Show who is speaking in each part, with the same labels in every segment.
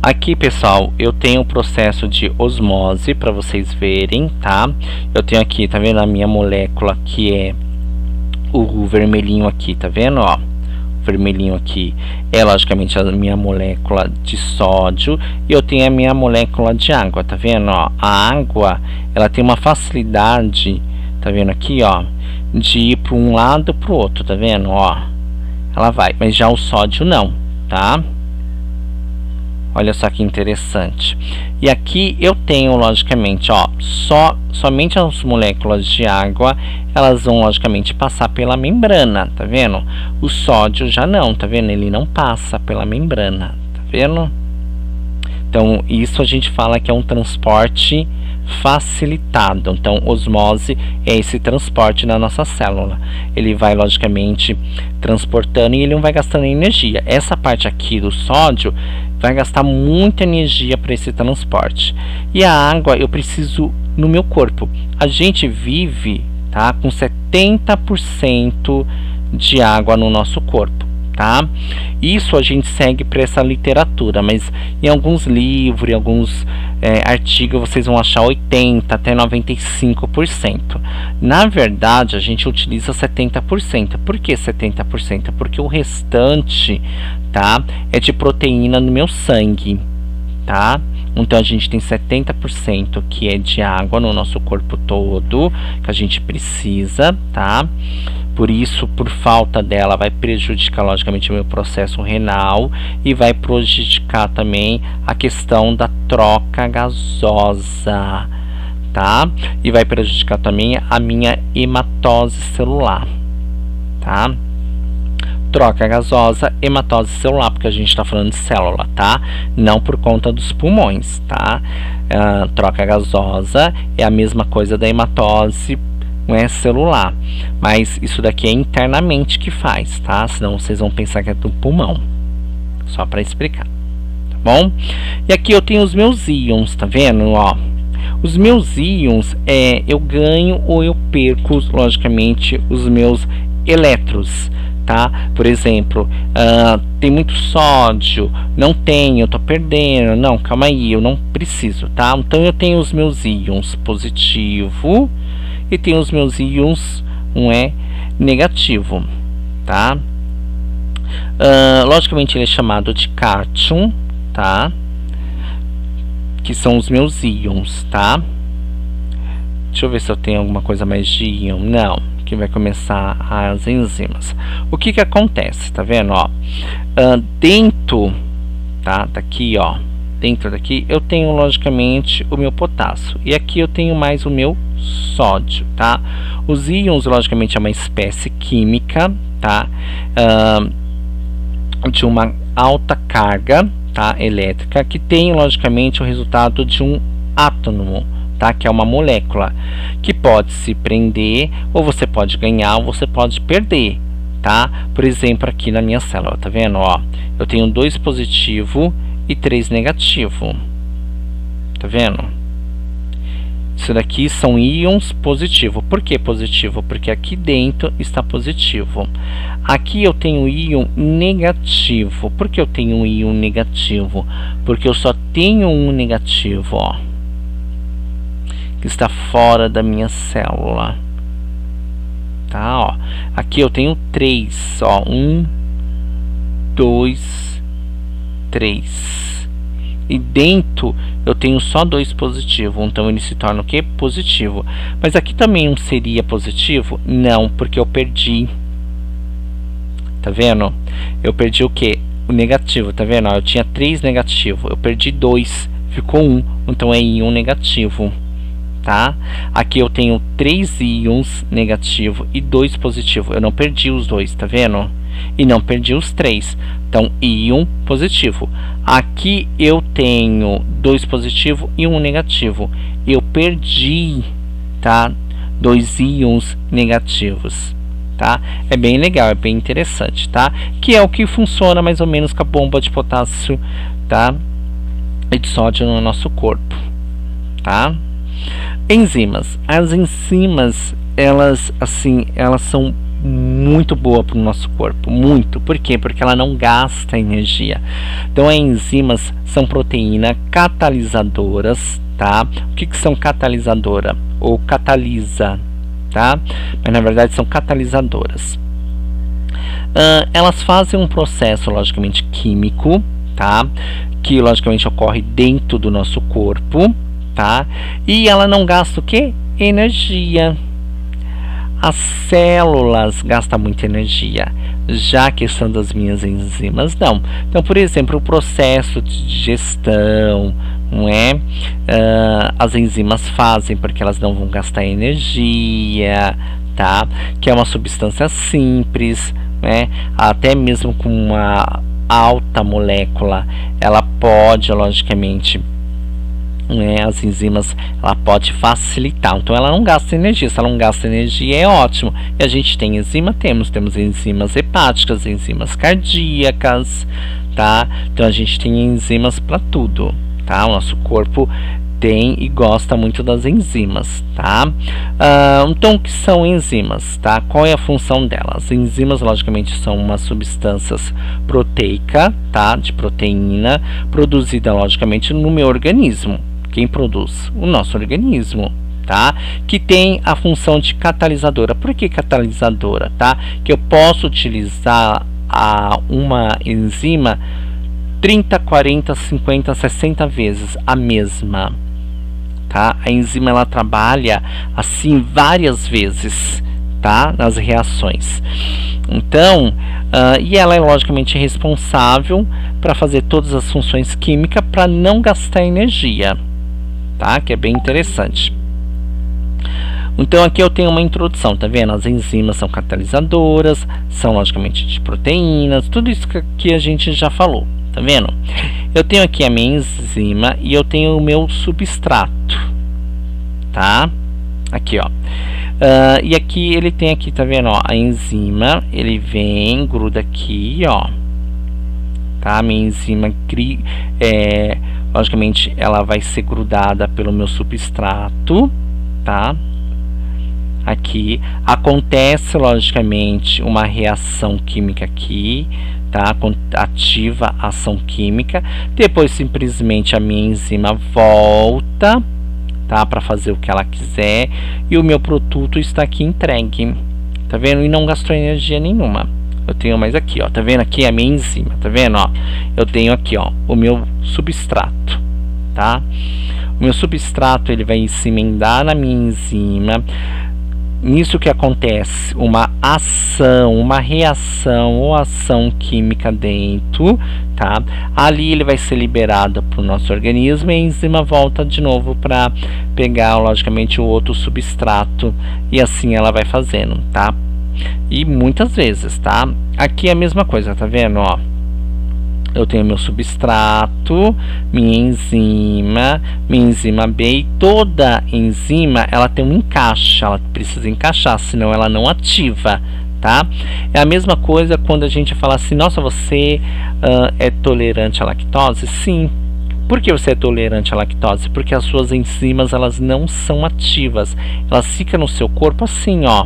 Speaker 1: Aqui, pessoal, eu tenho o processo de osmose para vocês verem, tá? Eu tenho aqui, tá vendo a minha molécula, que é o vermelhinho aqui, tá vendo, ó? O vermelhinho aqui é logicamente a minha molécula de sódio, e eu tenho a minha molécula de água, tá vendo, ó? A água, ela tem uma facilidade, tá vendo aqui, ó, de ir para um lado para o outro, tá vendo, ó? Ela vai, mas já o sódio não, tá? Olha só que interessante. E aqui eu tenho, logicamente, ó, somente as moléculas de água, elas vão, logicamente, passar pela membrana, tá vendo? O sódio já não, tá vendo? Ele não passa pela membrana, tá vendo? Então, isso a gente fala que é um transporte facilitado. Então, osmose é esse transporte na nossa célula. Ele vai, logicamente, transportando e ele não vai gastando energia. Essa parte aqui do sódio vai gastar muita energia para esse transporte. E a água eu preciso no meu corpo. A gente vive, tá, com 70% de água no nosso corpo, tá? Isso a gente segue para essa literatura, mas em alguns livros, em alguns artigos, vocês vão achar 80% até 95%. Na verdade, a gente utiliza 70%. Por que 70%? Porque o restante, tá, é de proteína no meu sangue, tá? Então a gente tem 70% que é de água no nosso corpo todo, que a gente precisa, tá? Por isso, por falta dela, vai prejudicar logicamente o meu processo renal e vai prejudicar também a questão da troca gasosa, tá? E vai prejudicar também a minha hematose celular, tá? Troca gasosa, hematose celular, porque a gente está falando de célula, tá? Não por conta dos pulmões, tá? Troca gasosa é a mesma coisa da hematose, não é celular, mas isso daqui é internamente que faz, tá? Senão vocês vão pensar que é do pulmão. Só para explicar, tá bom? E aqui eu tenho os meus íons, tá vendo? Ó, os meus íons, eu ganho ou eu perco, logicamente, os meus elétrons, tá? Por exemplo, tem muito sódio, não tenho, eu tô perdendo, não, calma aí, eu não preciso, tá? Então eu tenho os meus íons positivo e tenho os meus íons negativo, tá? Logicamente ele é chamado de cátion, tá? Que são os meus íons, tá? Deixa eu ver se eu tenho alguma coisa mais de íon. Não, que vai começar as enzimas. O que que acontece? Tá vendo, ó? Dentro, tá? Daqui, ó. Dentro daqui eu tenho logicamente o meu potássio e aqui eu tenho mais o meu sódio, tá? Os íons logicamente é uma espécie química, tá? De uma alta carga, tá, elétrica, que tem logicamente o resultado de um átomo, tá, que é uma molécula que pode se prender, ou você pode ganhar, ou você pode perder, tá? Por exemplo, aqui na minha célula, tá vendo, ó? Eu tenho 2 positivo e 3 negativo, tá vendo? Isso daqui são íons positivo. Por que positivo? Porque aqui dentro está positivo. Aqui eu tenho íon negativo. Por que eu tenho um íon negativo? Porque eu só tenho um negativo, ó, que está fora da minha célula, tá? Ó, aqui eu tenho 3, ó, 1, 2, 3. E dentro eu tenho só 2 positivo, então ele se torna o que? Positivo. Mas aqui também não seria positivo? Não, porque eu perdi. Tá vendo? Eu perdi o que? O negativo, tá vendo? Eu tinha 3 negativo, eu perdi 2, ficou 1, então é íon negativo, tá? Aqui eu tenho 3 íons negativo e 2 positivo. Eu não perdi os 2, tá vendo? E não perdi os 3. Então, íon positivo. Aqui eu tenho 2 positivo e 1 negativo. Eu perdi, tá? 2 íons negativos, tá? É bem legal, é bem interessante, tá? Que é o que funciona mais ou menos com a bomba de potássio, tá? E de sódio no nosso corpo, tá? Enzimas. As enzimas, elas são muito boa para o nosso corpo, muito. Por quê? Porque ela não gasta energia. Então as enzimas são proteína catalisadoras, tá? O que são catalisadora? Ou catalisa, tá? Mas na verdade são catalisadoras. Elas fazem um processo, logicamente, químico, tá? Que logicamente ocorre dentro do nosso corpo, tá? E ela não gasta o quê? Energia. As células gastam muita energia, já a questão das minhas enzimas não. Então, por exemplo, o processo de digestão, não é? As enzimas fazem porque elas não vão gastar energia, tá? Que é uma substância simples, né? Até mesmo com uma alta molécula, ela pode, logicamente, as enzimas, ela pode facilitar. Então ela não gasta energia. Se ela não gasta energia, é ótimo. E a gente tem enzima, temos enzimas hepáticas, enzimas cardíacas, tá? Então a gente tem enzimas para tudo, tá? O nosso corpo tem e gosta muito das enzimas, tá? Então o que são enzimas, tá? Qual é a função delas? Enzimas, logicamente, são umas substâncias proteicas, tá? De proteína, produzida, logicamente, no meu organismo. Quem produz? O nosso organismo, tá? Que tem a função de catalisadora. Por que catalisadora, tá? Que eu posso utilizar uma enzima 30, 40, 50, 60 vezes a mesma, tá? A enzima, ela trabalha assim várias vezes, tá? Nas reações. Então, e ela é logicamente responsável para fazer todas as funções químicas para não gastar energia, tá? Que é bem interessante. Então aqui eu tenho uma introdução, tá vendo? As enzimas são catalisadoras, são logicamente de proteínas, tudo isso que a gente já falou, tá vendo? Eu tenho aqui a minha enzima e eu tenho o meu substrato, tá? Aqui, ó. E aqui ele tem aqui, tá vendo? Ó, a enzima, ele vem, gruda aqui, ó. Tá? A minha enzima, logicamente, ela vai ser grudada pelo meu substrato, tá? Aqui acontece, logicamente, uma reação química aqui, tá? Ativa a ação química. Depois, simplesmente, a minha enzima volta, tá? Para fazer o que ela quiser. E o meu produto está aqui entregue, tá vendo? E não gastou energia nenhuma. Eu tenho mais aqui, ó, tá vendo aqui a minha enzima, tá vendo, ó? Eu tenho aqui, ó, o meu substrato, tá? O meu substrato, ele vai se emendar na minha enzima. Nisso que acontece uma ação, uma reação ou ação química dentro, tá? Ali ele vai ser liberado para o nosso organismo e a enzima volta de novo para pegar, logicamente, o outro substrato e assim ela vai fazendo, tá? E muitas vezes, tá? Aqui é a mesma coisa, tá vendo, ó? Eu tenho meu substrato, minha enzima B, e toda enzima, ela tem um encaixe, ela precisa encaixar, senão ela não ativa, tá? É a mesma coisa quando a gente fala assim, nossa, você é tolerante à lactose? Sim. Por que você é tolerante à lactose? Porque as suas enzimas, elas não são ativas, elas ficam no seu corpo assim, ó.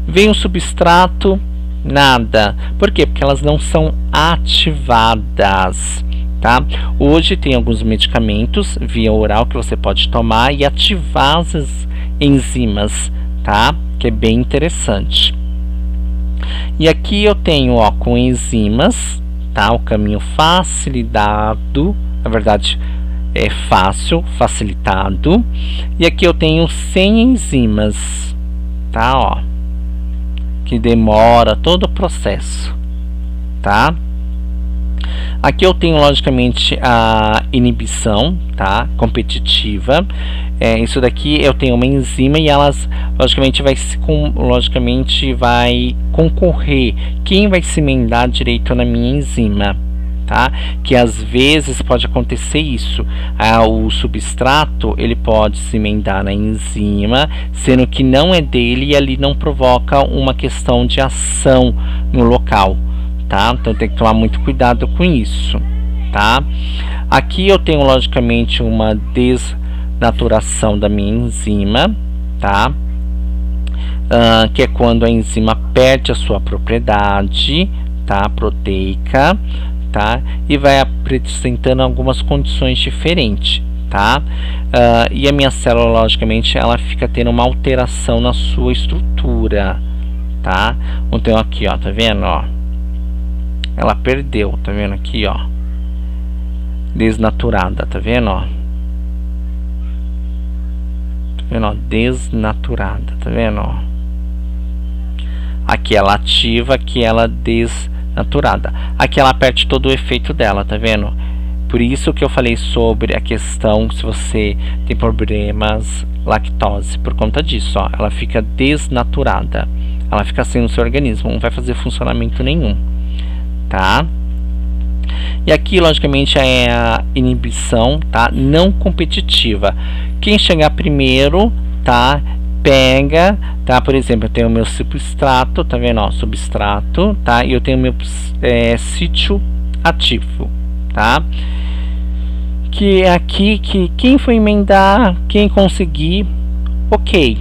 Speaker 1: Vem o substrato, nada. Por quê? Porque elas não são ativadas, tá? Hoje tem alguns medicamentos via oral que você pode tomar e ativar as enzimas, tá? Que é bem interessante. E aqui eu tenho, ó, com enzimas, tá? O caminho facilitado, na verdade é fácil, facilitado. E aqui eu tenho 100 enzimas, tá? Ó, que demora todo o processo, tá? Aqui eu tenho logicamente a inibição, tá? Competitiva. Isso daqui eu tenho uma enzima e elas logicamente vai concorrer. Quem vai se emendar direito na minha enzima, tá? Que às vezes pode acontecer isso. O substrato, ele pode se emendar na enzima, sendo que não é dele e ali não provoca uma questão de ação no local, tá? Então tem que tomar muito cuidado com isso, tá? Aqui eu tenho logicamente uma desnaturação da minha enzima, tá? Que é quando a enzima perde a sua propriedade, tá? Proteica, tá? E vai apresentando algumas condições diferentes, tá? E a minha célula, logicamente, ela fica tendo uma alteração na sua estrutura, tá? Então aqui, ó, tá vendo, ó? Ela perdeu, tá vendo aqui, ó? Desnaturada, tá vendo, ó? Tá vendo, ó? Desnaturada, tá vendo, ó? Aqui ela ativa, aqui ela desnaturada. Aqui ela perde todo o efeito dela, tá vendo? Por isso que eu falei sobre a questão se você tem problemas lactose, por conta disso, ó, ela fica desnaturada, ela fica sem o seu organismo, não vai fazer funcionamento nenhum, tá? E aqui, logicamente, é a inibição, tá? Não competitiva. Quem chegar primeiro, tá? Pega, tá? Por exemplo, eu tenho o meu substrato, tá vendo, ó? Substrato, tá? E eu tenho o meu sítio ativo, tá? Que é aqui que quem for emendar, quem conseguir, ok.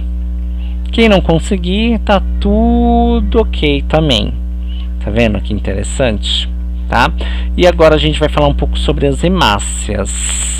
Speaker 1: Quem não conseguir, tá tudo ok também. Tá vendo que interessante, tá? E agora a gente vai falar um pouco sobre as hemácias.